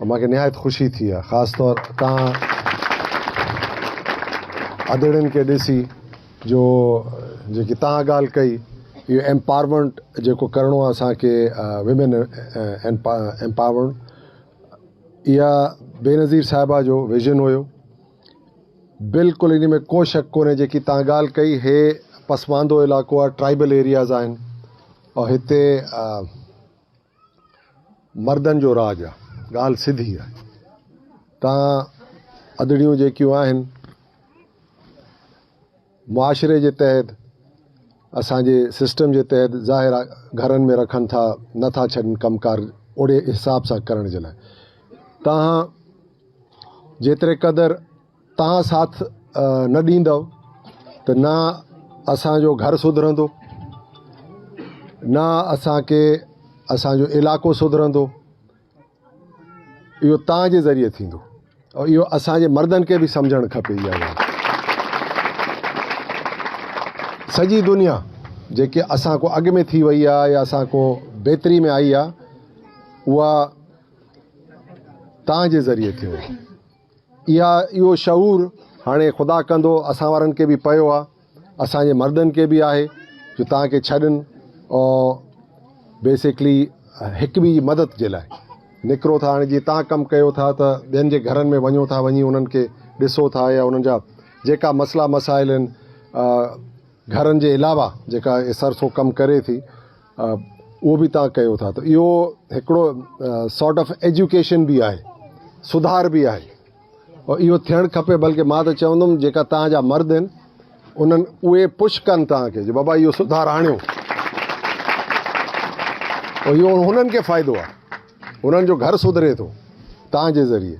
मूंखे निहायत ख़ुशी थी आहे, ख़ासि तौर तव्हां अदड़नि खे ॾिसी जो जेकी तव्हां ॻाल्हि कई, इहो एम्पावरमेंट जेको करिणो आहे असांखे, विमेन एम्पावरमेंट, इहा बेनज़ीर साहिबा जो विजन हुयो। बिल्कुलु इन में को शक कोन्हे। जेकी तव्हां ॻाल्हि कई, हे पसमांदो इलाइक़ो आहे, ट्राइबल एरियाज़ आहिनि, और हिते मर्दनि जो राज आहे, ॻाल्हि सिधी आहे। तव्हां अदड़ियूं जेकियूं आहिनि मुआशिरे जे तहत, असांजे सिस्टम जे तहत ज़ाहिर आहे घरनि में रखनि था, नथा छॾनि कमकार ओड़े हिसाब सां करण जे लाइ। तव्हां जेतिरे क़दुरु तव्हां साथ न ॾींदव त न असांजो घर सुधरंदो, न असांखे असांजो इलाइक़ो सुधरंदो। इहो तव्हांजे ज़रिए थींदो, और इहो असांजे मर्दनि खे बि सम्झणु खपे। इहा ॻाल्हि सॼी दुनिया जेके असां को अॻु में थी वई आहे या असां को बहितरी में आई आहे, उहा तव्हांजे ज़रिए थियो आहे। इहो शऊर हाणे ख़ुदा कंदो असां वारनि खे बि पियो आहे, असांजे मर्दनि खे बि आहे जो तव्हांखे छॾनि और बेसिकली हिकु ॿी मदद जे लाइ निकिरो था। हाणे जीअं तव्हां कमु कयो था त ॿियनि जे घरनि में वञो था, वञी उन्हनि खे ॾिसो था, या उन्हनि जा जेका मसला मसाइल आहिनि घरनि जे अलावा जेका सरसो कमु करे थी, उहो बि तव्हां कयो था। त इहो हिकिड़ो सॉर्ट ऑफ एजुकेशन बि आहे, सुधार बि आहे, और इहो थियणु खपे। बल्कि मां त चवंदुमि जेका तव्हांजा मर्द आहिनि उन्हनि उहे पुश कनि तव्हांखे जो बाबा इहो सुधार आणियो, और इहो हुननि खे फ़ाइदो आहे, हुननि जो घर सुधरे थो तव्हांजे ज़रिए।